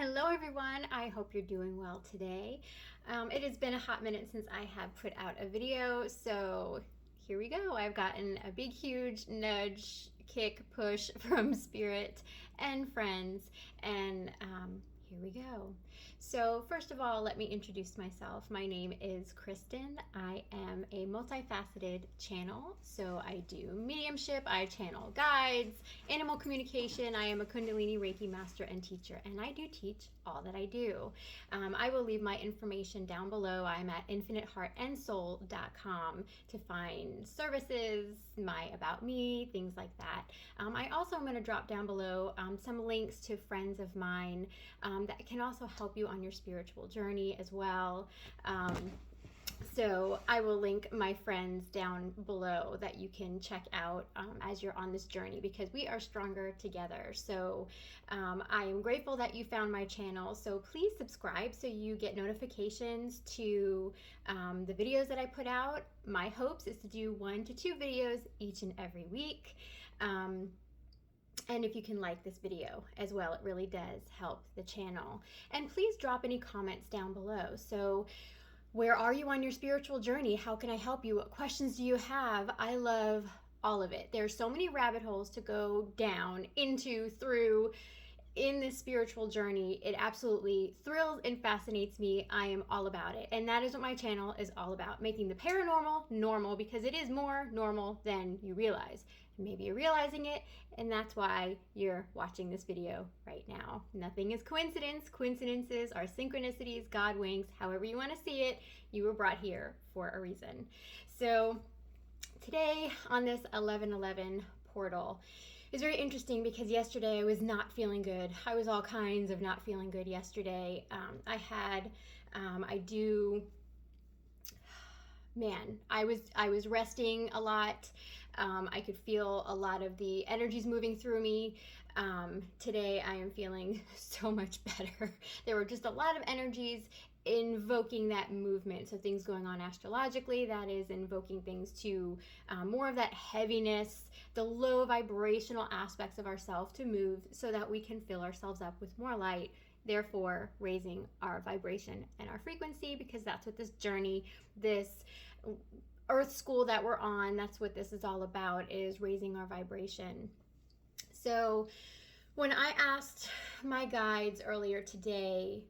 Hello everyone, I hope you're doing well today. It has been a hot minute since I have put out a video, so here we go. I've gotten a big, huge nudge, kick, push from Spirit and friends, and here we go. So first of all, let me introduce myself. My name is Kristen. I am a multifaceted channel. So I do mediumship, I channel guides, animal communication. I am a Kundalini Reiki master and teacher, and I do teach all that I do. I will leave my information down below. I'm at infiniteheartandsoul.com to find services, my about me, things like that. I also am going to drop down below some links to friends of mine that can also help you on your spiritual journey as well. So I will link my friends down below that you can check out as you're on this journey, because we are stronger together. So I am grateful that you found my channel. So please subscribe so you get notifications to the videos that I put out. My hopes is to do 1 to 2 videos each and every week. And if you can like this video as well, it really does help the channel. And please drop any comments down below. So where are you on your spiritual journey? How can I help you? What questions do you have? I love all of it. There's so many rabbit holes to go down into, through, in this spiritual journey. It absolutely thrills and fascinates me. I am all about it. And that is what my channel is all about, making the paranormal normal, because it is more normal than you realize. Maybe you're realizing it, and that's why you're watching this video right now. Nothing is coincidence. Coincidences are synchronicities, God winks, however you want to see it. You were brought here for a reason. So today on this 11/11 portal is very interesting, because yesterday I was not feeling good. I was all kinds of not feeling good yesterday. I was resting a lot. I could feel a lot of the energies moving through me. Today I am feeling so much better. There were just a lot of energies invoking that movement. So things going on astrologically, that is invoking things to more of that heaviness, the low vibrational aspects of ourselves to move so that we can fill ourselves up with more light, therefore raising our vibration and our frequency, because that's what this journey, this earth school that we're on, that's what this is all about, is raising our vibration. So when I asked my guides earlier today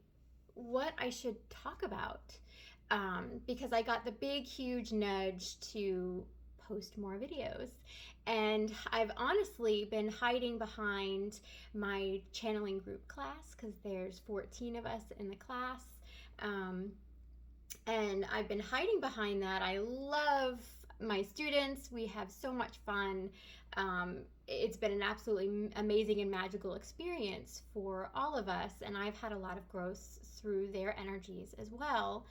what I should talk about, because I got the big huge nudge to post more videos, and I've honestly been hiding behind my channeling group class, because there's 14 of us in the class. And I've been hiding behind that. I love my students. We have so much fun. It's been an absolutely amazing and magical experience for all of us. And I've had a lot of growth through their energies as well.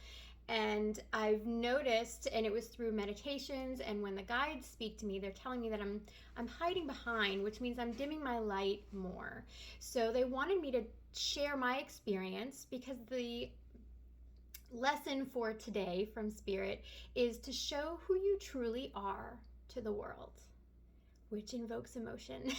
And I've noticed, and it was through meditations, and when the guides speak to me, they're telling me that I'm hiding behind, which means I'm dimming my light more. So they wanted me to share my experience, because the lesson for today from Spirit is to show who you truly are to the world, which invokes emotion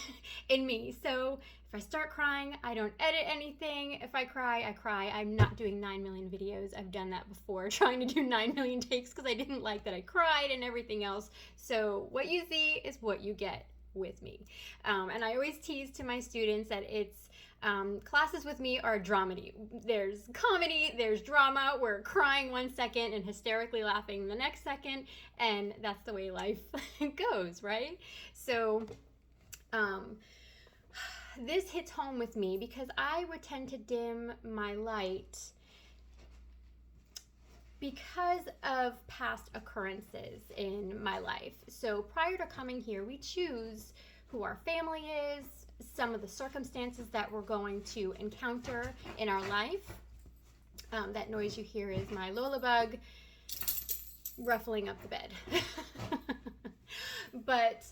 in me. So if I start crying, I don't edit anything. If I cry, I cry. I'm not doing 9 million videos. I've done that before, trying to do 9 million takes, because I didn't like that I cried and everything else. So what you see is what you get with me. And I always tease to my students that it's classes with me are dramedy. There's comedy, there's drama. We're crying 1 second and hysterically laughing the next second, and that's the way life goes, right? So this hits home with me, because I would tend to dim my light because of past occurrences in my life. So prior to coming here, we choose who our family is, some of the circumstances that we're going to encounter in our life. That noise you hear is my Lola bug ruffling up the bed. But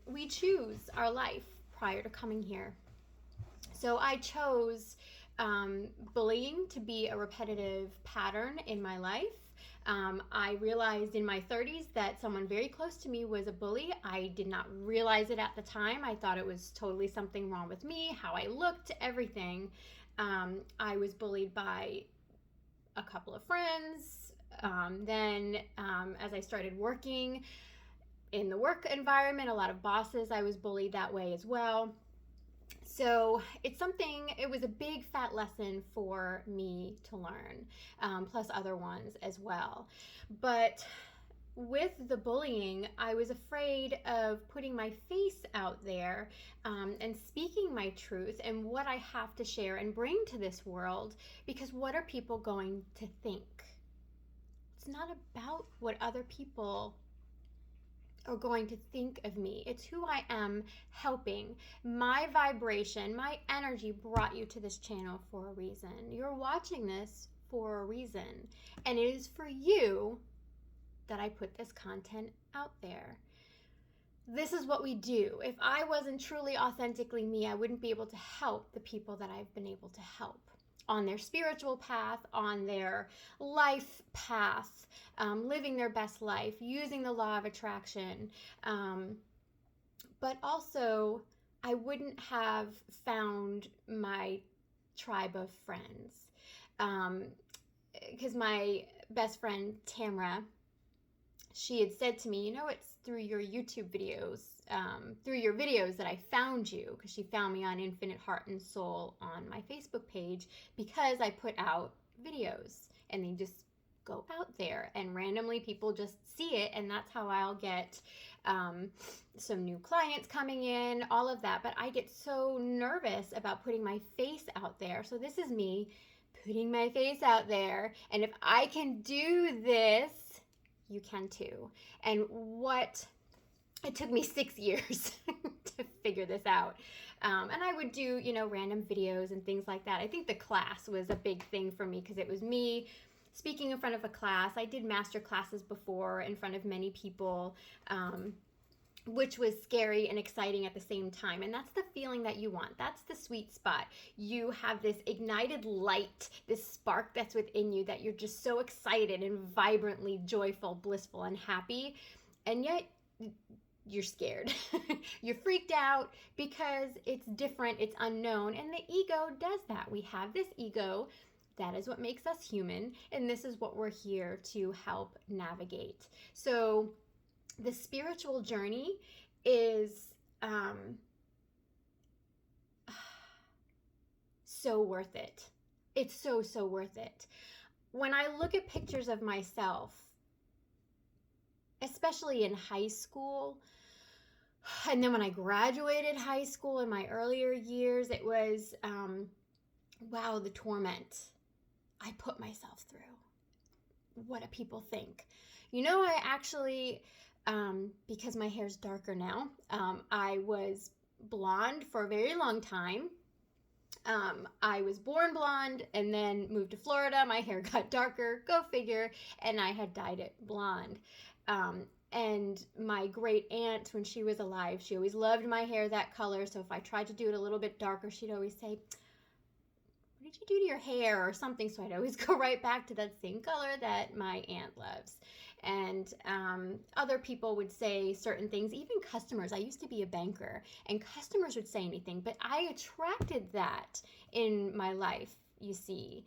we choose our life prior to coming here. So I chose bullying to be a repetitive pattern in my life. I realized in my 30s that someone very close to me was a bully. I did not realize it at the time. I thought it was totally something wrong with me, how I looked, everything. I was bullied by a couple of friends. Then, as I started working in the work environment, a lot of bosses, I was bullied that way as well. So it was a big fat lesson for me to learn, plus other ones as well. But with the bullying, I was afraid of putting my face out there, and speaking my truth and what I have to share and bring to this world, because what are people going to think? It's not about what other people are going to think of me. It's who I am helping. My vibration, my energy brought you to this channel for a reason. You're watching this for a reason. And it is for you that I put this content out there. This is what we do. If I wasn't truly authentically me, I wouldn't be able to help the people that I've been able to help on their spiritual path, on their life path, living their best life, using the law of attraction. But also, I wouldn't have found my tribe of friends. Because my best friend, Tamra, she had said to me, it's through your YouTube videos, through your videos that I found you, because she found me on Infinite Heart and Soul on my Facebook page, because I put out videos and they just go out there and randomly people just see it, and that's how I'll get some new clients coming in, all of that. But I get so nervous about putting my face out there. So this is me putting my face out there, and if I can do this, you can too. And it took me 6 years to figure this out. And I would do, random videos and things like that. I think the class was a big thing for me, because it was me speaking in front of a class. I did master classes before in front of many people, which was scary and exciting at the same time. And that's the feeling that you want. That's the sweet spot. You have this ignited light, this spark that's within you, that you're just so excited and vibrantly joyful, blissful, and happy. And yet you're scared. You're freaked out because it's different, it's unknown. And the ego does that. We have this ego. That is what makes us human. And this is what we're here to help navigate. So the spiritual journey is so worth it. It's so, so worth it. When I look at pictures of myself, especially in high school, and then when I graduated high school in my earlier years, it was, wow, the torment I put myself through. What do people think? I actually, because my hair's darker now, I was blonde for a very long time. I was born blonde and then moved to Florida. My hair got darker, go figure, and I had dyed it blonde. And my great aunt, when she was alive, she always loved my hair that color. So if I tried to do it a little bit darker, she'd always say, "What did you do to your hair?" or something. So I'd always go right back to that same color that my aunt loves. And other people would say certain things, even customers. I used to be a banker, and customers would say anything, but I attracted that in my life, you see,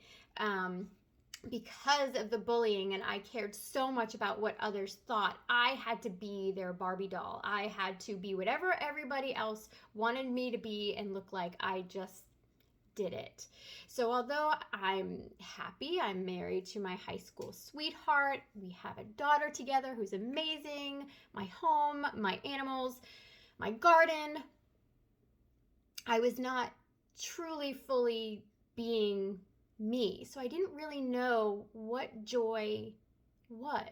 because of the bullying, and I cared so much about what others thought. I had to be their Barbie doll. I had to be whatever everybody else wanted me to be and look like. I just did it. So although I'm happy, I'm married to my high school sweetheart, we have a daughter together who's amazing, my home, my animals, my garden, I was not truly fully being me. So I didn't really know what joy was.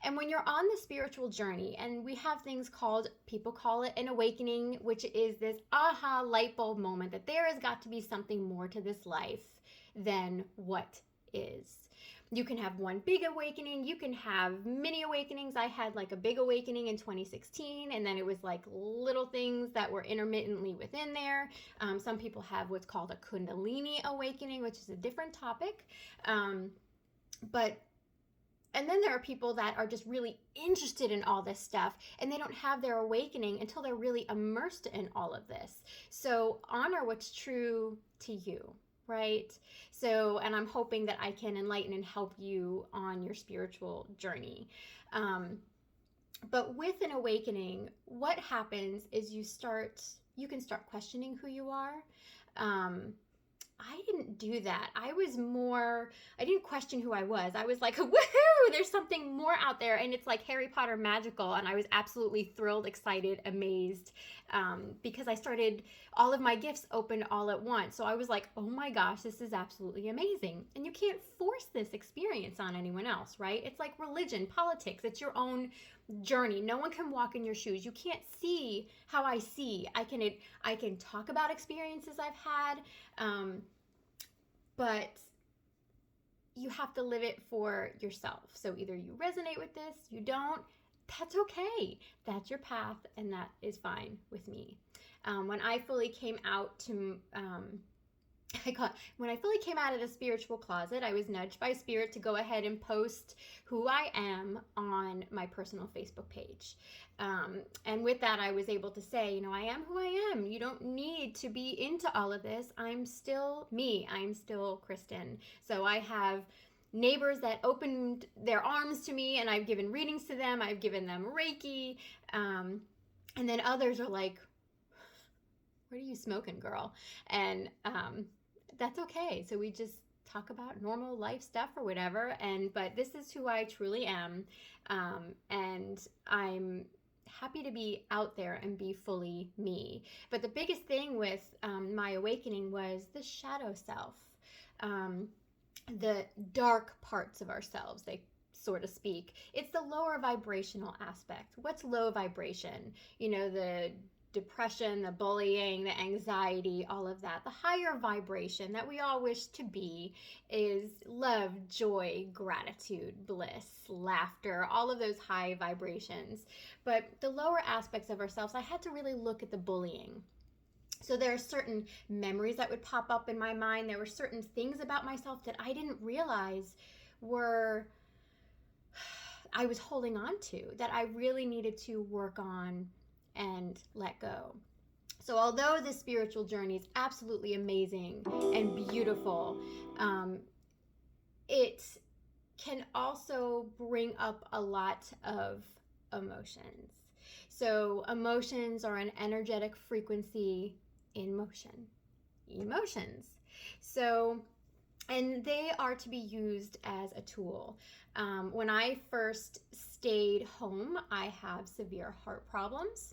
And when you're on the spiritual journey, and we have things called, people call it an awakening, which is this aha light bulb moment that there has got to be something more to this life than what is. You can have one big awakening. You can have many awakenings. I had like a big awakening in 2016, and then it was like little things that were intermittently within there. Some people have what's called a Kundalini Awakening, which is a different topic. And then there are people that are just really interested in all this stuff, and they don't have their awakening until they're really immersed in all of this. So honor what's true to you. right? So, and I'm hoping that I can enlighten and help you on your spiritual journey. But with an awakening, what happens is you can start questioning who you are. I didn't do that. I didn't question who I was. I was like, woohoo, there's something more out there. And it's like Harry Potter magical. And I was absolutely thrilled, excited, amazed, because I started, all of my gifts opened all at once. So I was like, oh my gosh, this is absolutely amazing. And you can't force this experience on anyone else, right? It's like religion, politics, it's your own journey. No one can walk in your shoes. You can't see how I see. I can talk about experiences I've had, but you have to live it for yourself. So either you resonate with this, you don't, that's okay. That's your path, and that is fine with me. When I fully came out to when I fully came out of the spiritual closet, I was nudged by spirit to go ahead and post who I am on my personal Facebook page. And with that, I was able to say, I am who I am. You don't need to be into all of this. I'm still me. I'm still Kristen. So I have neighbors that opened their arms to me, and I've given readings to them. I've given them Reiki. And then others are like, what are you smoking, girl? And that's okay. So we just talk about normal life stuff or whatever. But this is who I truly am. And I'm happy to be out there and be fully me. But the biggest thing with my awakening was the shadow self, the dark parts of ourselves, so to speak. It's the lower vibrational aspect. What's low vibration? The depression, the bullying, the anxiety, all of that. The higher vibration that we all wish to be is love, joy, gratitude, bliss, laughter, all of those high vibrations. But the lower aspects of ourselves, I had to really look at the bullying. So there are certain memories that would pop up in my mind. There were certain things about myself that I didn't realize I was holding on to, that I really needed to work on and let go. So although this spiritual journey is absolutely amazing and beautiful, it can also bring up a lot of emotions. So emotions are an energetic frequency in motion. Emotions. So, and they are to be used as a tool. When I first stayed home, I have severe heart problems.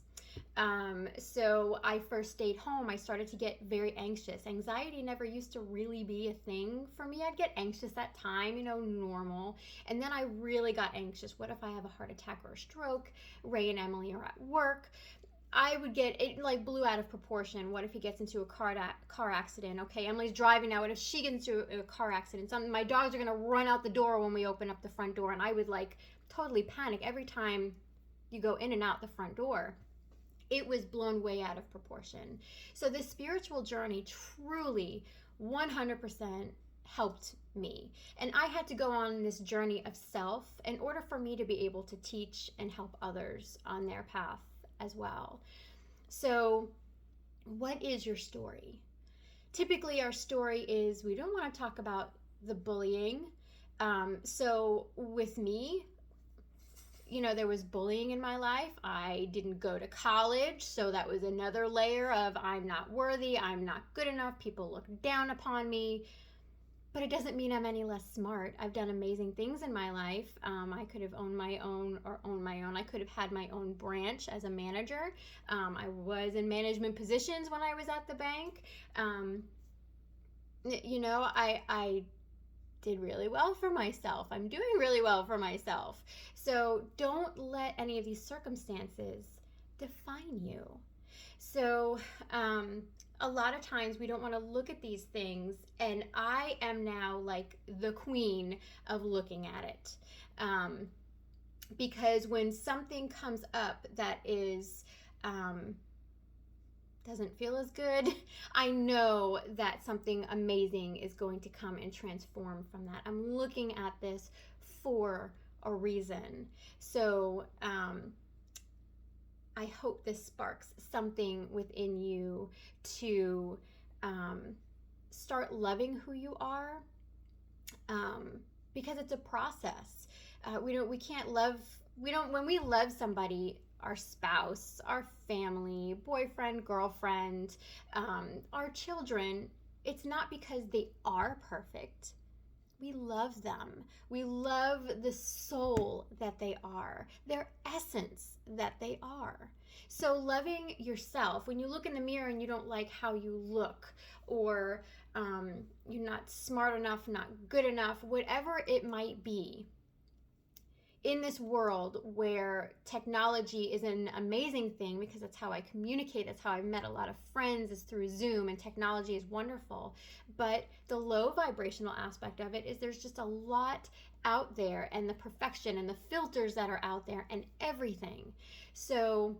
So I first stayed home, I started to get very anxious. Anxiety never used to really be a thing for me. I'd get anxious at time, normal. And then I really got anxious. What if I have a heart attack or a stroke? Ray and Emily are at work. I would get, it like blew out of proportion. What if he gets into a car accident? Okay, Emily's driving now. What if she gets into a car accident? My dogs are going to run out the door when we open up the front door. And I would totally panic every time you go in and out the front door. It was blown way out of proportion. So this spiritual journey truly 100% helped me. And I had to go on this journey of self in order for me to be able to teach and help others on their path as well. So what is your story? Typically our story is we don't want to talk about the bullying. So with me, there was bullying in my life. I didn't go to college, so that was another layer of I'm not worthy, I'm not good enough, people look down upon me. But it doesn't mean I'm any less smart. I've done amazing things in my life. I could have owned my own. I could have had my own branch as a manager. I was in management positions when I was at the bank. I did really well for myself. I'm doing really well for myself. So don't let any of these circumstances define you. So a lot of times we don't want to look at these things, and I am now like the queen of looking at it. Because when something comes up that is doesn't feel as good, I know that something amazing is going to come and transform from that. I'm looking at this for a reason. So I hope this sparks something within you to start loving who you are, because it's a process. We can't love, when we love somebody, our spouse, our family, boyfriend, girlfriend, our children, it's not because they are perfect. We love them. We love the soul that they are, their essence that they are. So, loving yourself, when you look in the mirror and you don't like how you look, or you're not smart enough, not good enough, whatever it might be, in this world where technology is an amazing thing, because that's how I communicate, that's how I met a lot of friends, is through Zoom, and technology is wonderful. But the low vibrational aspect of it is there's just a lot out there, and the perfection and the filters that are out there and everything. So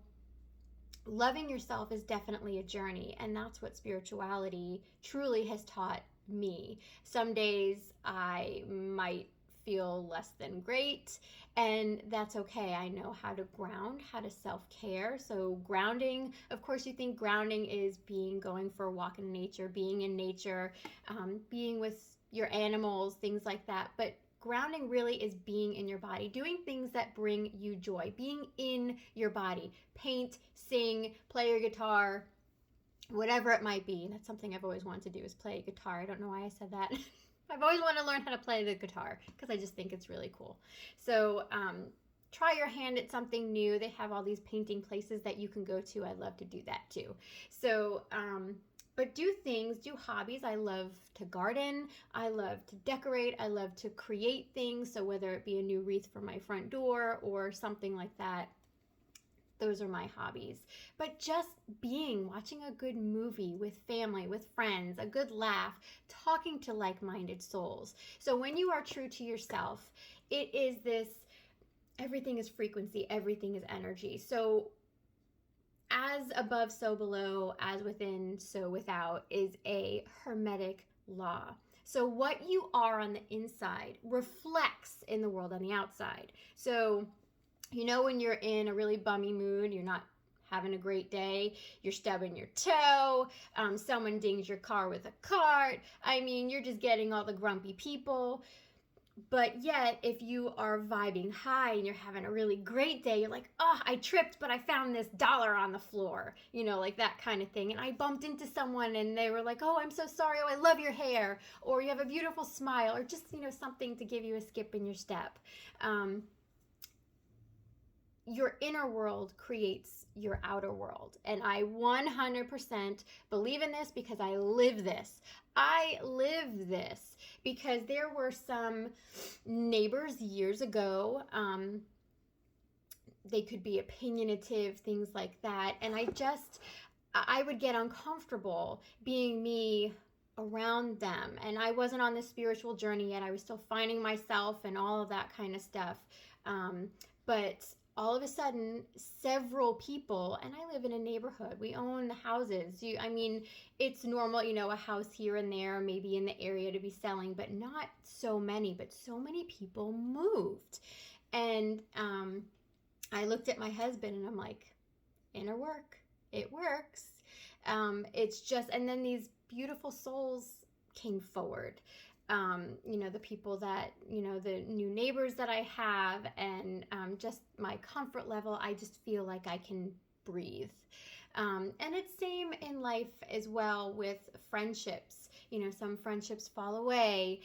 loving yourself is definitely a journey, and that's what spirituality truly has taught me. Some days I might feel less than great, and that's okay. I know how to ground, how to self-care. So grounding, of course, you think grounding is going for a walk in nature, being in nature, being with your animals, things like that. But grounding really is being in your body, doing things that bring you joy, being in your body. Paint, sing, play your guitar, whatever it might be. That's something I've always wanted to do, is play a guitar. I don't know why I said that. I've always wanted to learn how to play the guitar because I just think it's really cool. So try your hand at something new. They have all these painting places that you can go to. I love to do that too. So, but do hobbies. I love to garden. I love to decorate. I love to create things. So whether it be a new wreath for my front door or something like that, those are my hobbies. But just watching a good movie with family, with friends, a good laugh, talking to like-minded souls. So when you are true to yourself, it is this, everything is frequency, everything is energy. So as above, so below, as within, so without, is a hermetic law. So what you are on the inside reflects in the world on the outside. So when you're in a really bummy mood, you're not having a great day, you're stubbing your toe, someone dings your car with a cart. I mean, you're just getting all the grumpy people. But yet, if you are vibing high and you're having a really great day, you're like, oh, I tripped, but I found this dollar on the floor, like that kind of thing. And I bumped into someone and they were like, oh, I'm so sorry. Oh, I love your hair. Or you have a beautiful smile, or just, something to give you a skip in your step. Your inner world creates your outer world. And I 100% believe in this because I live this. I live this because there were some neighbors years ago. They could be opinionative, things like that. And I would get uncomfortable being me around them. And I wasn't on this spiritual journey yet. I was still finding myself and all of that kind of stuff. But all of a sudden, several people, and I live in a neighborhood, we own the houses. It's normal, a house here and there, maybe in the area to be selling, but not so many. But so many people moved. And I looked at my husband and I'm like, inner work, it works. It's just, and then these beautiful souls came forward. The people that, the new neighbors that I have, and just my comfort level, I just feel like I can breathe. And it's same in life as well with friendships. Some friendships fall away,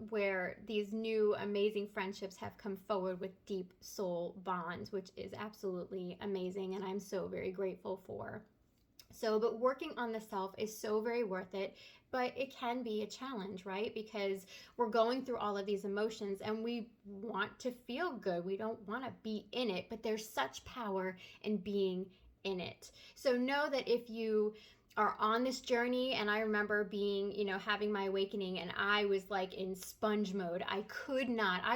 where these new amazing friendships have come forward with deep soul bonds, which is absolutely amazing, and I'm so very grateful for. So, but working on the self is so very worth it, but it can be a challenge, right? Because we're going through all of these emotions and we want to feel good. We don't want to be in it, but there's such power in being in it. So know that if you are on this journey, and I remember being, having my awakening, and I was like in sponge mode. I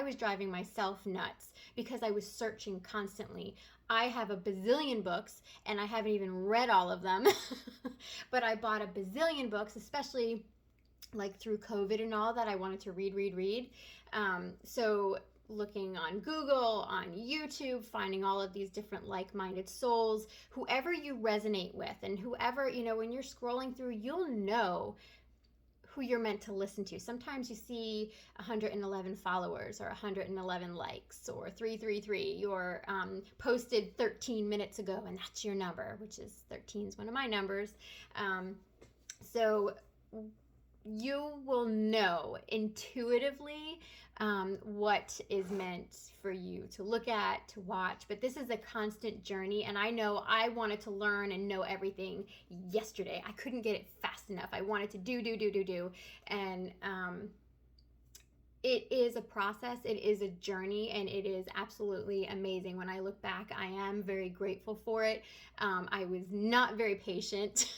was driving myself nuts because I was searching constantly. I have a bazillion books and I haven't even read all of them, but I bought a bazillion books, especially like through COVID and all that. I wanted to read. So looking on Google, on YouTube, finding all of these different like-minded souls, whoever you resonate with, and whoever, when you're scrolling through, you'll know who you're meant to listen to. Sometimes you see 111 followers or 111 likes or 333. You're posted 13 minutes ago and that's your number, which is 13 is one of my numbers. So you will know intuitively what is meant for you to look at, to watch. But this is a constant journey, and I know I wanted to learn and know everything yesterday. I couldn't get it fast enough. I wanted to do. And it is a process, it is a journey, and it is absolutely amazing. When I look back, I am very grateful for it. I was not very patient.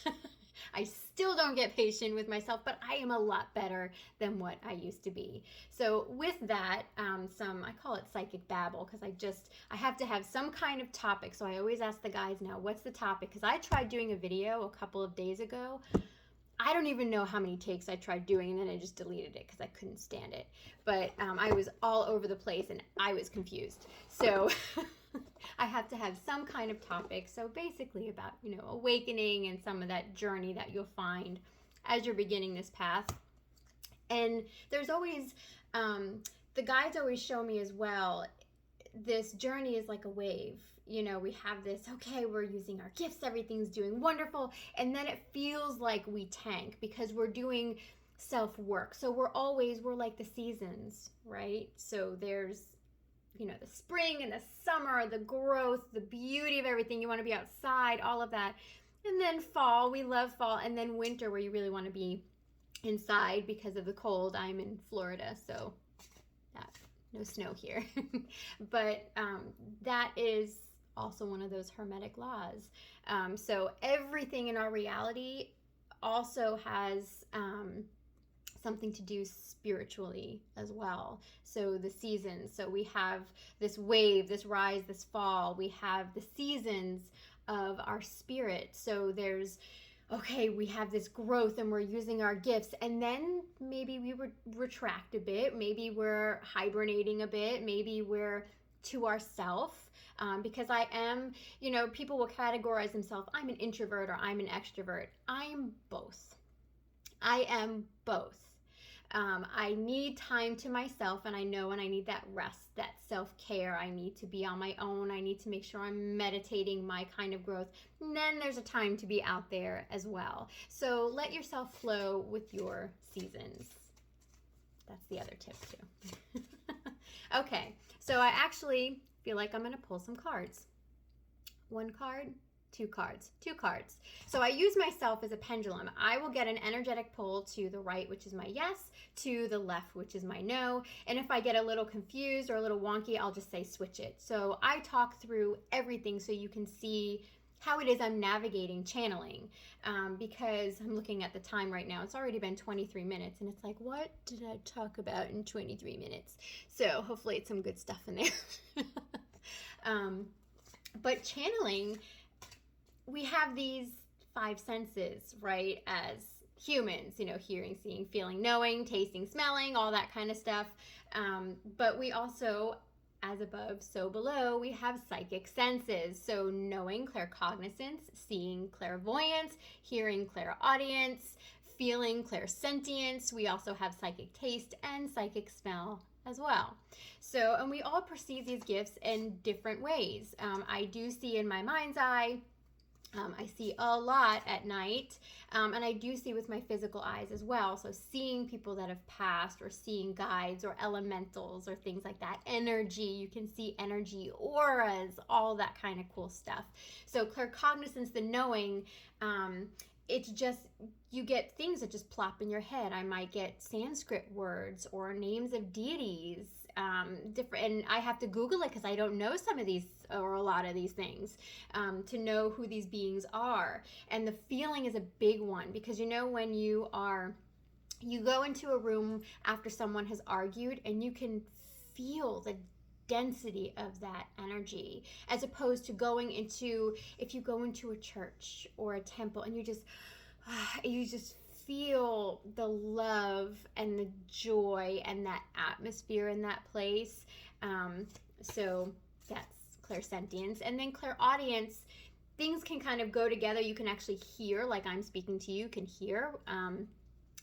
I still don't get patient with myself, but I am a lot better than what I used to be. So with that, I call it psychic babble, because I have to have some kind of topic. So I always ask the guys now, what's the topic? Because I tried doing a video a couple of days ago. I don't even know how many takes I tried doing, and then I just deleted it because I couldn't stand it. But I was all over the place and I was confused. So I have to have some kind of topic. So basically about, awakening and some of that journey that you'll find as you're beginning this path. And there's always, the guides always show me as well, this journey is like a wave. We have this, okay, we're using our gifts, everything's doing wonderful. And then it feels like we tank because we're doing self-work. So we're like the seasons, right? So there's, the spring and the summer, the growth, the beauty of everything. You want to be outside, all of that. And then fall, we love fall. And then winter, where you really want to be inside because of the cold. I'm in Florida, so no snow here. But that is also one of those hermetic laws. So everything in our reality also has something to do spiritually as well. So the seasons, so we have this wave, this rise, this fall. We have the seasons of our spirit. So there's, okay, we have this growth and we're using our gifts, and then maybe we retract a bit, maybe we're hibernating a bit, maybe we're to ourself. Because I am, people will categorize themselves, I'm an introvert or I'm an extrovert. I'm both. I am both. I need time to myself, and I know when I need that rest, that self-care. I need to be on my own. I need to make sure I'm meditating my kind of growth. And then there's a time to be out there as well. So let yourself flow with your seasons. That's the other tip too. Okay, so I actually feel like I'm going to pull some cards. One card, two cards. So I use myself as a pendulum. I will get an energetic pull to the right, which is my yes, to the left, which is my no. And if I get a little confused or a little wonky, I'll just say switch it. So I talk through everything so you can see how it is I'm navigating channeling, because I'm looking at the time right now. It's already been 23 minutes, and it's like, what did I talk about in 23 minutes? So hopefully it's some good stuff in there. But channeling, we have these five senses, right, as humans, hearing, seeing, feeling, knowing, tasting, smelling, all that kind of stuff. But we also, as above, so below, we have psychic senses. So knowing, claircognizance, seeing, clairvoyance, hearing, clairaudience, feeling, clairsentience. We also have psychic taste and psychic smell as well. So, and we all perceive these gifts in different ways. I do see in my mind's eye. I see a lot at night, and I do see with my physical eyes as well. So seeing people that have passed, or seeing guides or elementals or things like that. Energy, you can see energy, auras, all that kind of cool stuff. So claircognizance, the knowing, it's just, you get things that just plop in your head. I might get Sanskrit words or names of deities, different, and I have to Google it because I don't know some of these or a lot of these things, to know who these beings are. And the feeling is a big one, because when you go into a room after someone has argued, and you can feel the density of that energy, as opposed to if you go into a church or a temple and you just feel the love and the joy and that atmosphere in that place. So that's clairsentience. And then clairaudience, things can kind of go together. You can actually hear, like I'm speaking to you, can hear.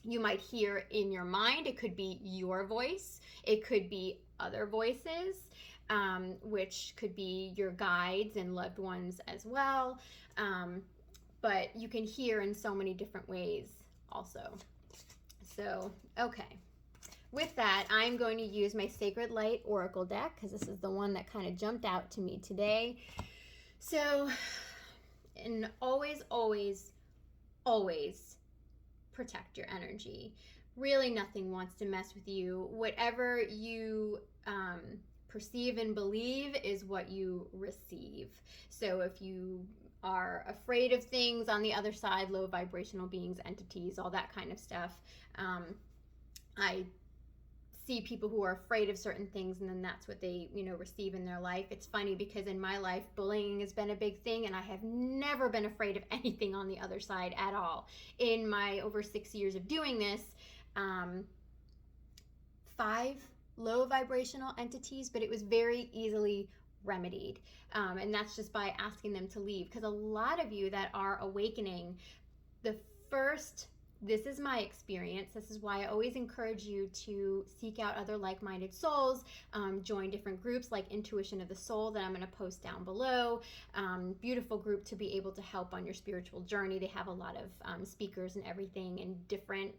you might hear in your mind. It could be your voice, it could be other voices, which could be your guides and loved ones as well. But you can hear in so many different ways also. So, okay. With that, I'm going to use my Sacred Light Oracle deck because this is the one that kind of jumped out to me today. So, and always, always, always protect your energy. Really, nothing wants to mess with you. Whatever you perceive and believe is what you receive. So if you are afraid of things on the other side, low vibrational beings, entities, all that kind of stuff, I see people who are afraid of certain things, and then that's what they, receive in their life. It's funny because in my life, bullying has been a big thing, and I have never been afraid of anything on the other side at all. In my over 6 years of doing this, 5 low vibrational entities, but it was very easily remedied. And that's just by asking them to leave. Because a lot of you that are awakening, this is my experience. This is why I always encourage you to seek out other like-minded souls, join different groups like Intuition of the Soul that I'm going to post down below. Beautiful group to be able to help on your spiritual journey. They have a lot of speakers and everything, and different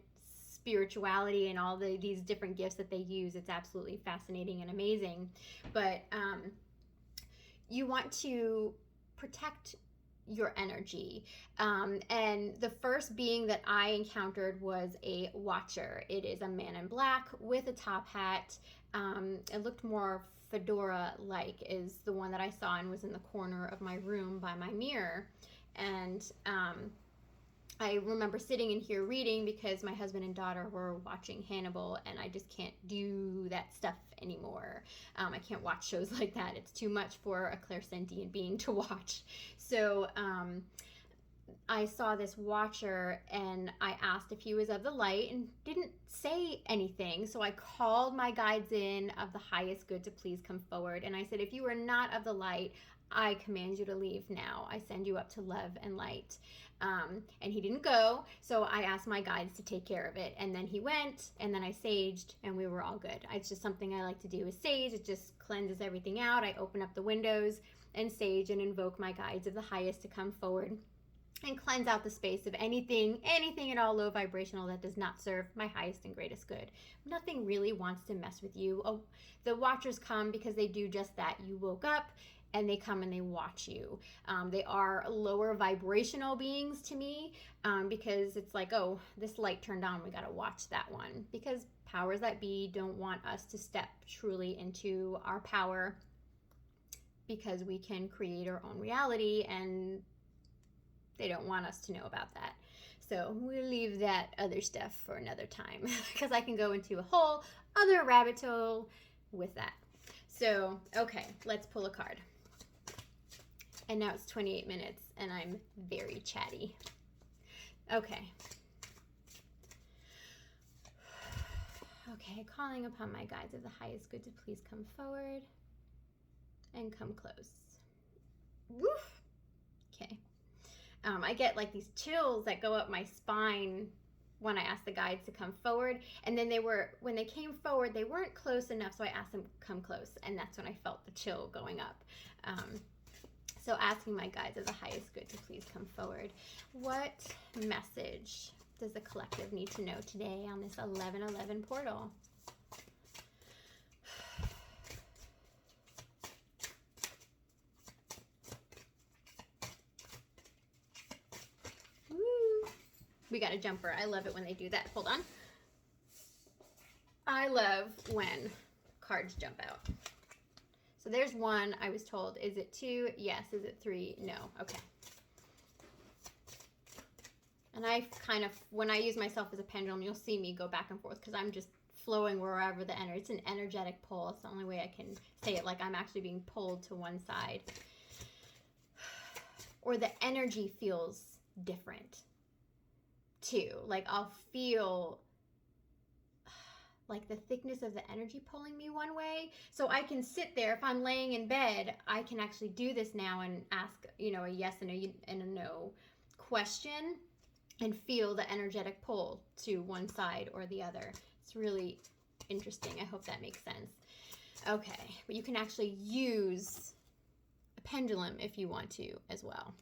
spirituality and all these different gifts that they use. It's absolutely fascinating and amazing. But you want to protect your energy. And the first being that I encountered was a watcher. It is a man in black with a top hat. It looked more fedora-like, is the one that I saw, and was in the corner of my room by my mirror. And I remember sitting in here reading because my husband and daughter were watching Hannibal, and I just can't do that stuff anymore. I can't watch shows like that. It's too much for a clairsentient being to watch. So I saw this watcher, and I asked if he was of the light, and didn't say anything. So I called my guides in of the highest good to please come forward. And I said, if you are not of the light, I command you to leave now. I send you up to love and light. And he didn't go, so I asked my guides to take care of it. And then he went, and then I saged, and we were all good. It's just something I like to do is sage. It just cleanses everything out. I open up the windows and sage and invoke my guides of the highest to come forward and cleanse out the space of anything at all low vibrational that does not serve my highest and greatest good. Nothing really wants to mess with you. Oh, the watchers come because they do just that. You woke up, and they come and they watch you. They are lower vibrational beings to me, because it's like, oh, this light turned on, we gotta watch that one. Because powers that be don't want us to step truly into our power, because we can create our own reality, and they don't want us to know about that. So we'll leave that other stuff for another time, because I can go into a whole other rabbit hole with that. So, okay, let's pull a card. And now it's 28 minutes, and I'm very chatty. Okay. Okay, calling upon my guides of the highest good to please come forward and come close. Woof. Okay. I get like these chills that go up my spine when I asked the guides to come forward. And then when they came forward, they weren't close enough, so I asked them to come close, and that's when I felt the chill going up. So asking my guides of the highest good to please come forward. What message does the collective need to know today on this 1111 portal? Woo. We got a jumper. I love it when they do that. Hold on. I love when cards jump out. So there's one, I was told. Is it 2? Yes. Is it 3? No. Okay. And I kind of, when I use myself as a pendulum, you'll see me go back and forth because I'm just flowing wherever the energy. It's an energetic pull. It's the only way I can say it, like I'm actually being pulled to one side. Or the energy feels different too. Like I'll feel like the thickness of the energy pulling me one way. So I can sit there. If I'm laying in bed, I can actually do this now and ask, a yes and a no question. and feel the energetic pull to one side or the other. It's really interesting. I hope that makes sense. Okay, but you can actually use a pendulum if you want to as well.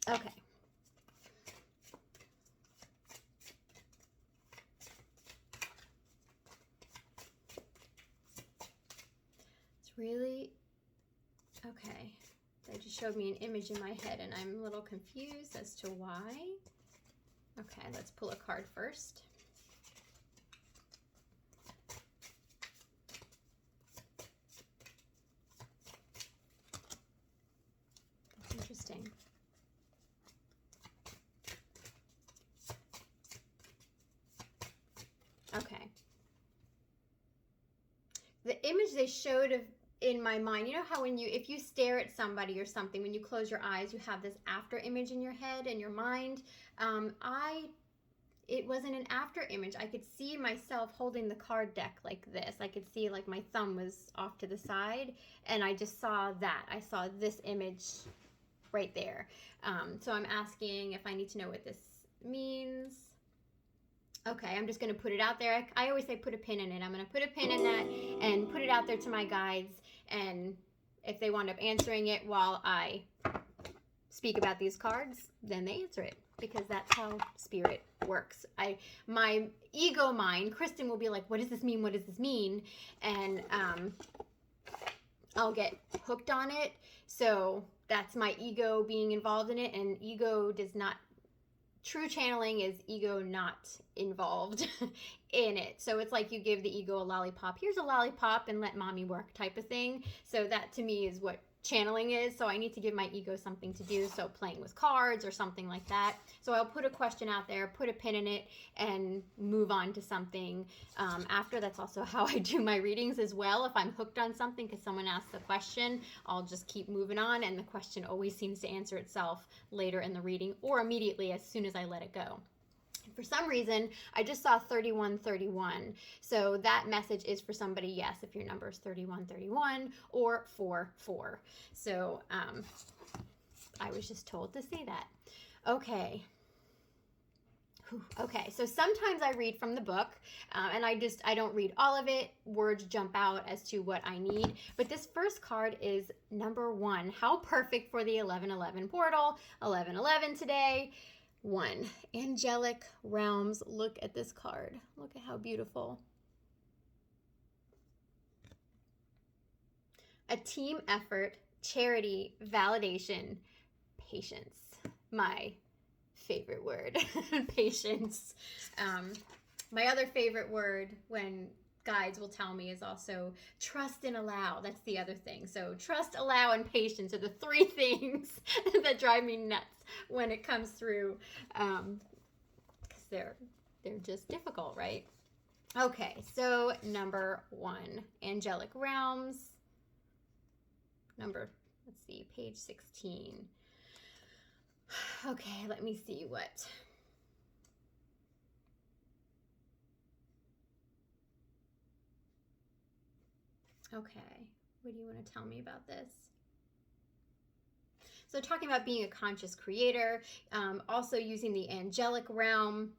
Okay. It's really, okay. They just showed me an image in my head and I'm a little confused as to why. Okay, let's pull a card first. That's interesting. Okay. The image they showed of in my mind, you know how when if you stare at somebody or something, when you close your eyes, you have this after image in your head and your mind. It wasn't an after image. I could see myself holding the card deck like this. I could see like my thumb was off to the side, and I just saw that. I saw this image right there. So I'm asking if I need to know what this means. Okay, I'm just going to put it out there. I always say put a pin in it. I'm going to put a pin in that and put it out there to my guides. And if they wind up answering it while I speak about these cards, then they answer it, because that's how spirit works. My ego mind, Kristen, will be like, what does this mean? What does this mean? And I'll get hooked on it. So that's my ego being involved in it. And ego does not, true channeling is ego not involved in it. So it's like you give the ego a lollipop. Here's a lollipop and let mommy work type of thing. So that to me is what channeling is. So I need to give my ego something to do. So playing with cards or something like that. So I'll put a question out there, put a pin in it, and move on to something after. That's also how I do my readings as well. If I'm hooked on something because someone asks a question, I'll just keep moving on, and the question always seems to answer itself later in the reading or immediately as soon as I let it go. For some reason, I just saw 3131. So that message is for somebody, yes, if your number is 3131 or 44. So I was just told to say that. Okay. Okay, so sometimes I read from the book, and I don't read all of it. Words jump out as to what I need. But this first card is number 1. How perfect for the 1111 portal. 1111 today. 1. Angelic Realms. Look at this card. Look at how beautiful. A team effort, charity, validation, patience. My favorite word, patience. My other favorite word when guides will tell me is also trust and allow. That's the other thing. So trust, allow, and patience are the 3 things that drive me nuts when it comes through, because they're just difficult, right? Okay, so number 1, Angelic Realms. Let's see, page 16. Okay, let me see what. Okay, what do you want to tell me about this? So talking about being a conscious creator, also using the angelic realm,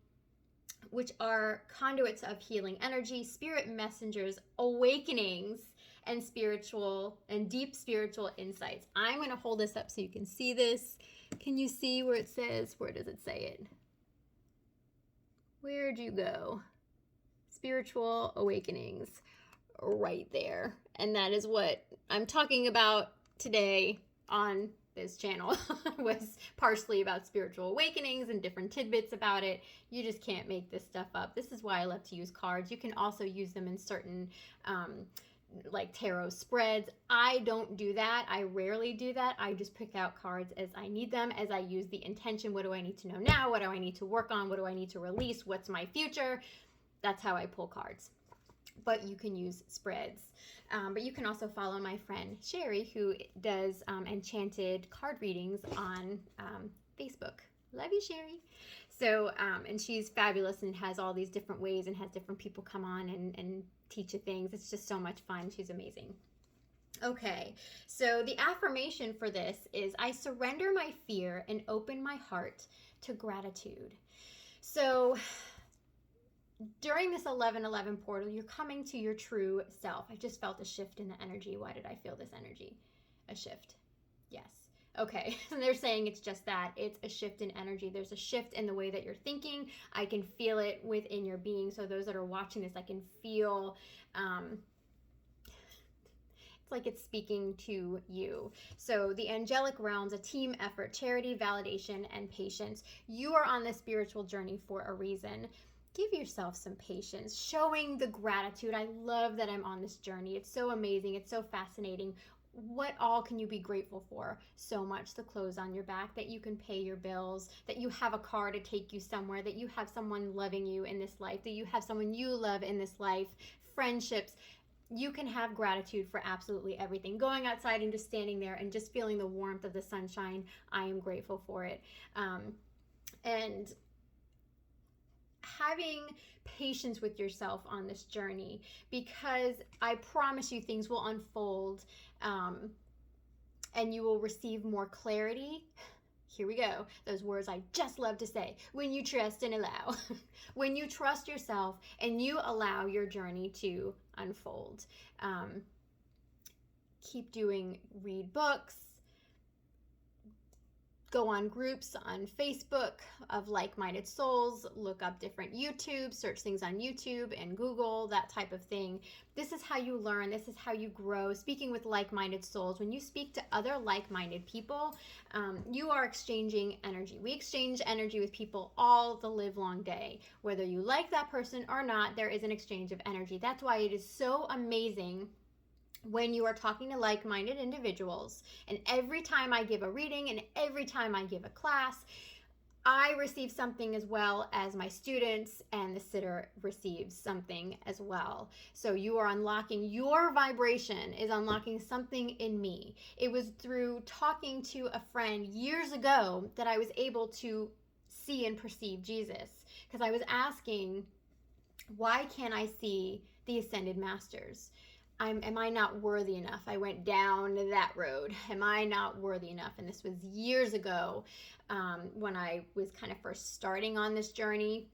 which are conduits of healing energy, spirit messengers, awakenings, and spiritual and deep spiritual insights. I'm going to hold this up so you can see this. Can you see where it says, where does it say it? Where'd you go? Spiritual awakenings, right there. And that is what I'm talking about today on this channel. Was partially about spiritual awakenings and different tidbits about it. You just can't make this stuff up. This is why I love to use cards. You can also use them in certain like tarot spreads. I don't do that. I rarely do that. I just pick out cards as I need them, as I use the intention. What do I need to know now? What do I need to work on? What do I need to release? What's my future? That's how I pull cards. But you can use spreads. But you can also follow my friend Sherry, who does enchanted card readings on Facebook. Love you, Sherry. So, and she's fabulous and has all these different ways and has different people come on and teach you things. It's just so much fun. She's amazing. Okay, so the affirmation for this is I surrender my fear and open my heart to gratitude. So during this 1111 portal, you're coming to your true self. I just felt a shift in the energy. Why did I feel this energy? A shift. Yes. Okay. And they're saying it's just that. It's a shift in energy. There's a shift in the way that you're thinking. I can feel it within your being. So those that are watching this, I can feel it's like it's speaking to you. So the angelic realms, a team effort, charity, validation, and patience. You are on this spiritual journey for a reason. Give yourself some patience, showing the gratitude. I love that I'm on this journey. It's so amazing. It's so fascinating. What all can you be grateful for? So much. The clothes on your back, that you can pay your bills, that you have a car to take you somewhere, that you have someone loving you in this life, that you have someone you love in this life, friendships. You can have gratitude for absolutely everything. Going outside and just standing there and just feeling the warmth of the sunshine, I am grateful for it. And having patience with yourself on this journey, because I promise you things will unfold, and you will receive more clarity. Here we go. Those words I just love to say. When you trust and allow. When you trust yourself and you allow your journey to unfold. Read books, go on groups on Facebook of like-minded souls, look up different YouTube, search things on YouTube and Google, that type of thing. This is how you learn. This is how you grow. Speaking with like-minded souls, when you speak to other like-minded people, you are exchanging energy. We exchange energy with people all the live long day. Whether you like that person or not, there is an exchange of energy. That's why it is so amazing when you are talking to like-minded individuals. And every time I give a reading and every time I give a class, I receive something as well as my students, and the sitter receives something as well. So you are unlocking, your vibration is unlocking something in me. It was through talking to a friend years ago that I was able to see and perceive Jesus, because I was asking, why can't I see the ascended masters? Am I not worthy enough? I went down that road. Am I not worthy enough? And this was years ago, when I was kind of first starting on this journey.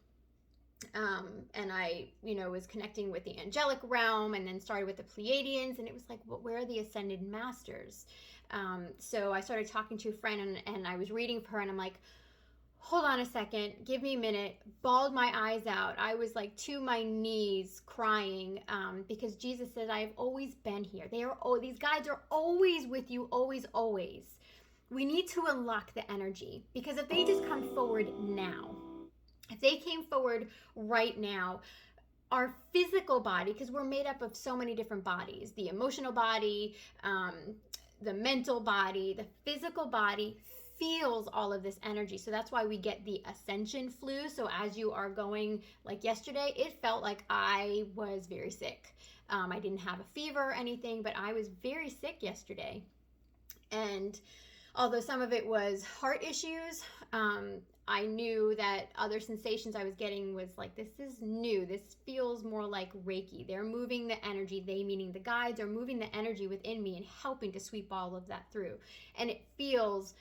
And I, was connecting with the angelic realm, and then started with the Pleiadians, and it was like, well, where are the ascended masters? So I started talking to a friend, and I was reading for her, and I'm like, hold on a second, give me a minute, bawled my eyes out. I was like to my knees crying, because Jesus said, I have always been here. These guides are always with you, always, always. We need to unlock the energy, because if they just come forward now, if they came forward right now, our physical body, because we're made up of so many different bodies, the emotional body, the mental body, the physical body feels all of this energy. So that's why we get the ascension flu. So as you are going, like yesterday, it felt like I was very sick. I didn't have a fever or anything, but I was very sick yesterday. And although some of it was heart issues, I knew that other sensations I was getting was like, this is new. This feels more like Reiki. They're moving the energy, they meaning the guides, are moving the energy within me and helping to sweep all of that through. And it feels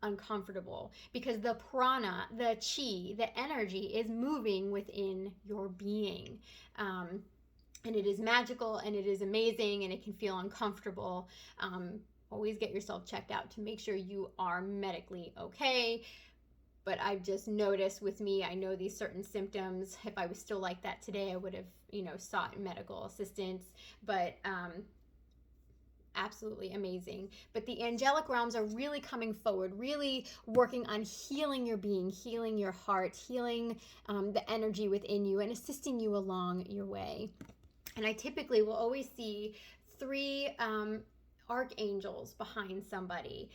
uncomfortable, because the prana, the chi, the energy is moving within your being. And it is magical, and it is amazing, and it can feel uncomfortable. Always get yourself checked out to make sure you are medically okay. But I've just noticed with me, I know these certain symptoms. If I was still like that today, I would have, sought medical assistance. But absolutely amazing. But the angelic realms are really coming forward, really working on healing your being, healing your heart, healing the energy within you, and assisting you along your way. And I typically will always see 3 archangels behind somebody.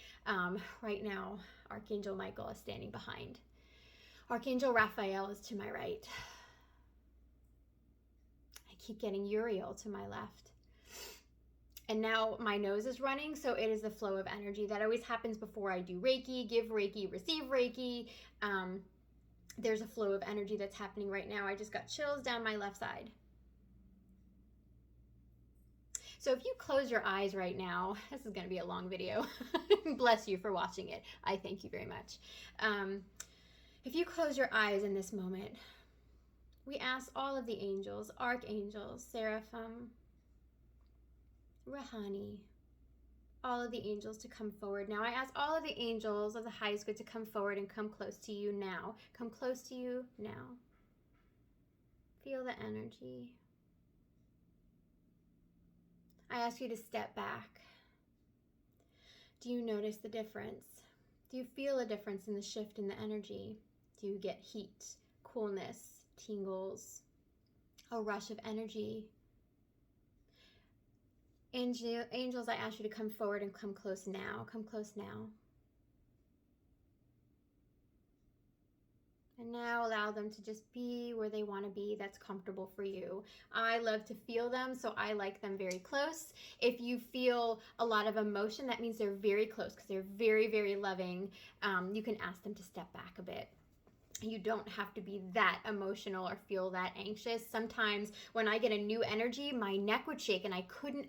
Right now, Archangel Michael is standing behind. Archangel Raphael is to my right. I keep getting Uriel to my left. And now my nose is running, so it is the flow of energy. That always happens before I do Reiki, give Reiki, receive Reiki. There's a flow of energy that's happening right now. I just got chills down my left side. So if you close your eyes right now, this is going to be a long video. Bless you for watching it. I thank you very much. If you close your eyes in this moment, we ask all of the angels, archangels, seraphim, Rahani, all of the angels to come forward now. I ask all of the angels of the highest good to come forward and come close to you now. Come close to you now. Feel the energy. I ask you to step back. Do you notice the difference? Do you feel a difference in the shift in the energy? Do you get heat, coolness, tingles, a rush of energy? Angels, I ask you to come forward and come close now. Come close now. And now allow them to just be where they want to be. That's comfortable for you. I love to feel them, so I like them very close. If you feel a lot of emotion, that means they're very close because they're very, very loving. You can ask them to step back a bit. You don't have to be that emotional or feel that anxious. Sometimes when I get a new energy, my neck would shake and I couldn't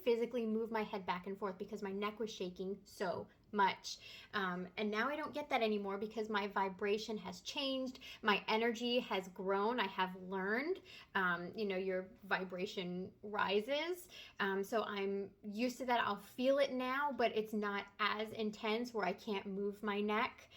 physically move my head back and forth because my neck was shaking so much. And now I don't get that anymore because my vibration has changed. My energy has grown. I have learned, your vibration rises. So I'm used to that. I'll feel it now, but it's not as intense where I can't move my neck.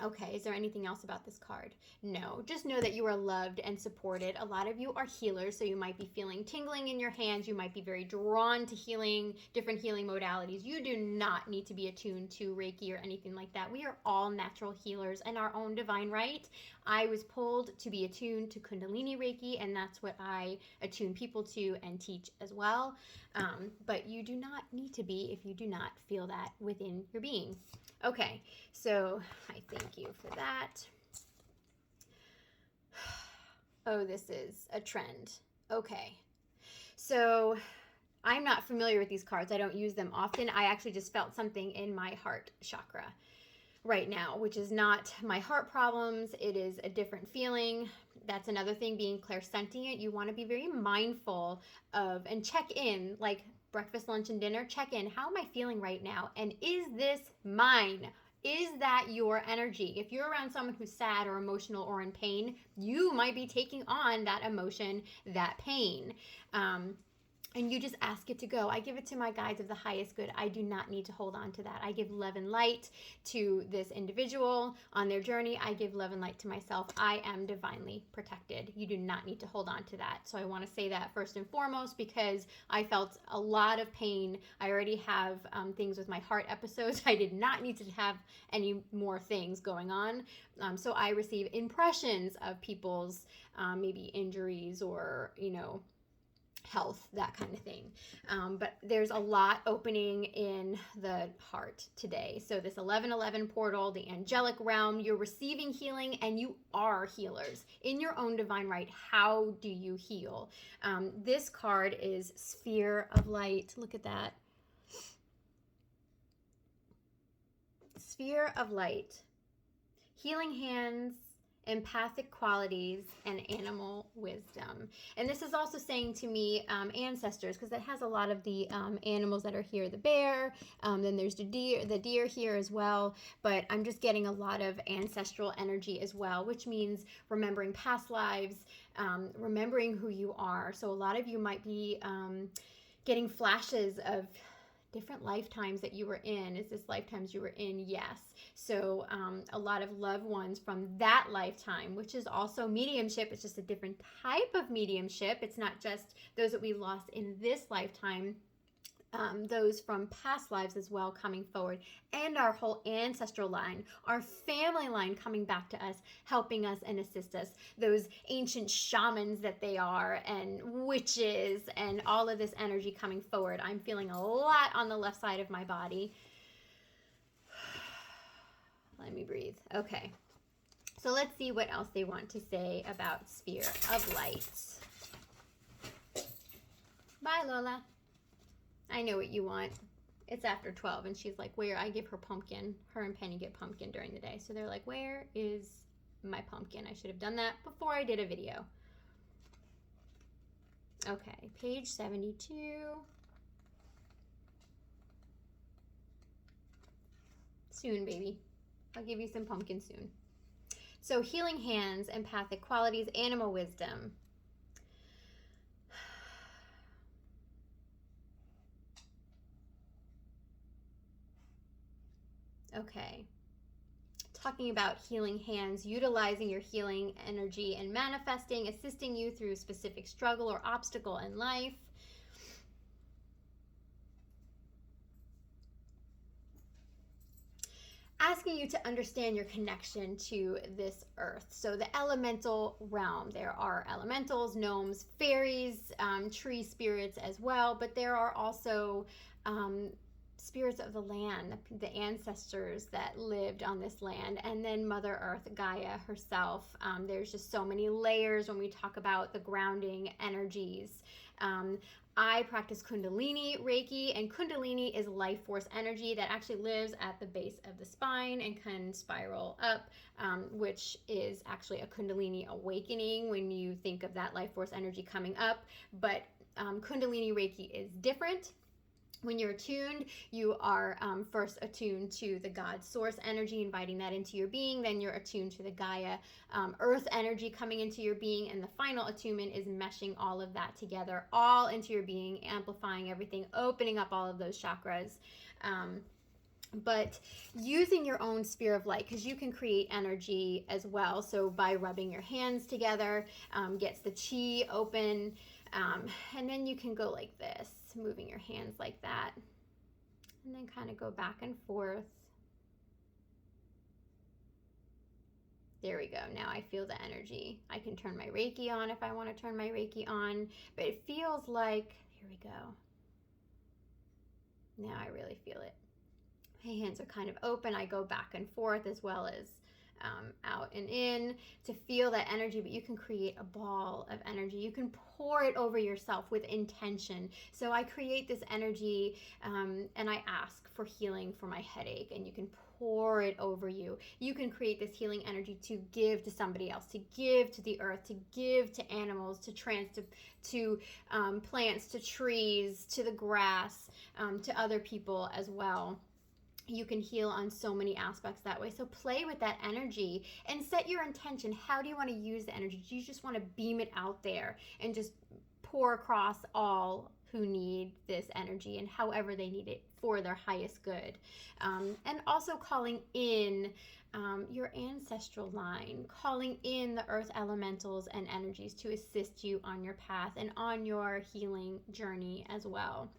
Okay, is there anything else about this card? No, just know that you are loved and supported. A lot of you are healers, so you might be feeling tingling in your hands. You might be very drawn to healing, different healing modalities. You do not need to be attuned to Reiki or anything like that. We are all natural healers in our own divine right. I was pulled to be attuned to Kundalini Reiki, and that's what I attune people to and teach as well. But you do not need to be if you do not feel that within your being. Okay, so I thank you for that. Oh, this is a trend. Okay, so I'm not familiar with these cards. I don't use them often. I actually just felt something in my heart chakra right now, which is not my heart problems. It is a different feeling. That's another thing, being clairsentient. You want to be very mindful of and check in, like breakfast, lunch, and dinner. Check in. How am I feeling right now? And is this mine? Is that your energy? If you're around someone who's sad or emotional or in pain, you might be taking on that emotion, that pain. And you just ask it to go. I give it to my guides of the highest good. I do not need to hold on to that. I give love and light to this individual on their journey. I give love and light to myself. I am divinely protected. You do not need to hold on to that. So I want to say that first and foremost because I felt a lot of pain. I already have things with my heart episodes. I did not need to have any more things going on. So I receive impressions of people's maybe injuries or, health, that kind of thing. But there's a lot opening in the heart today. So this 1111 portal, the angelic realm, you're receiving healing and you are healers in your own divine right. How do you heal? This card is Sphere of Light. Look at that. Sphere of Light. Healing hands, empathic qualities, and animal wisdom. And this is also saying to me ancestors, because it has a lot of the animals that are here. The bear, then there's the deer here as well, but I'm just getting a lot of ancestral energy as well, which means remembering past lives, remembering who you are. So a lot of you might be getting flashes of different lifetimes that you were in. Is this lifetimes you were in? Yes. So a lot of loved ones from that lifetime, which is also mediumship. It's just a different type of mediumship. It's not just those that we lost in this lifetime. Those from past lives as well coming forward, and our whole ancestral line, our family line coming back to us, helping us and assist us, those ancient shamans that they are, and witches, and all of this energy coming forward. I'm feeling a lot on the left side of my body. Let me breathe. Okay, so let's see what else they want to say about Sphere of Light. Bye, Lola. I know what you want. It's after 12, and she's like, where? I give her pumpkin. Her and Penny get pumpkin during the day. So they're like, where is my pumpkin? I should have done that before I did a video. Okay, page 72. Soon, baby. I'll give you some pumpkin soon. So healing hands, empathic qualities, animal wisdom. Okay. Talking about healing hands, utilizing your healing energy and manifesting, assisting you through a specific struggle or obstacle in life. Asking you to understand your connection to this earth. So the elemental realm, there are elementals, gnomes, fairies, tree spirits as well, but there are also spirits of the land, the ancestors that lived on this land, and then Mother Earth, Gaia herself. There's just so many layers when we talk about the grounding energies. I practice Kundalini Reiki, and Kundalini is life force energy that actually lives at the base of the spine and can spiral up, which is actually a Kundalini Awakening when you think of that life force energy coming up. But Kundalini Reiki is different. When you're attuned, you are first attuned to the God source energy, inviting that into your being. Then you're attuned to the Gaia earth energy coming into your being. And the final attunement is meshing all of that together, all into your being, amplifying everything, opening up all of those chakras. But using your own sphere of light, because you can create energy as well. So by rubbing your hands together, gets the chi open. And then you can go like this, moving your hands like that, and then kind of go back and forth. There we go. Now I feel the energy. I can turn my Reiki on if I want to turn my Reiki on, but it feels like, here we go. Now I really feel it. My hands are kind of open. I go back and forth as well as out and in to feel that energy, but you can create a ball of energy. You can pour it over yourself with intention. So I create this energy and I ask for healing for my headache, and you can pour it over you. You can create this healing energy to give to somebody else, to give to the earth, to give to animals, to plants, to trees, to the grass, to other people as well. You can heal on so many aspects that way. So play with that energy and set your intention. How do you want to use the energy? Do you just want to beam it out there and just pour across all who need this energy and however they need it for their highest good? And also calling in your ancestral line, calling in the earth elementals and energies to assist you on your path and on your healing journey as well.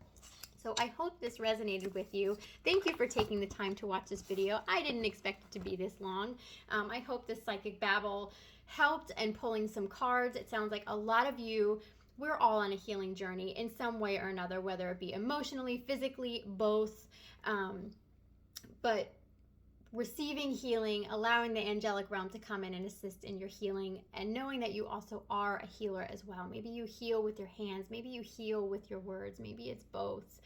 So I hope this resonated with you. Thank you for taking the time to watch this video. I didn't expect it to be this long. I hope this psychic babble helped and pulling some cards. It sounds like a lot of you, we're all on a healing journey in some way or another, whether it be emotionally, physically, both. But receiving healing, allowing the angelic realm to come in and assist in your healing, and knowing that you also are a healer as well. Maybe you heal with your hands, maybe you heal with your words, maybe it's both.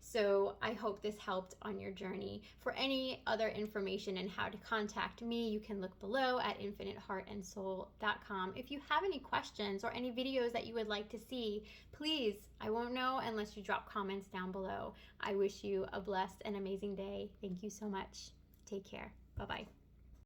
So I hope this helped on your journey. For any other information and how to contact me, you can look below at infiniteheartandsoul.com. If you have any questions or any videos that you would like to see, please, I won't know unless you drop comments down below. I wish you a blessed and amazing day. Thank you so much. Take care. Bye-bye.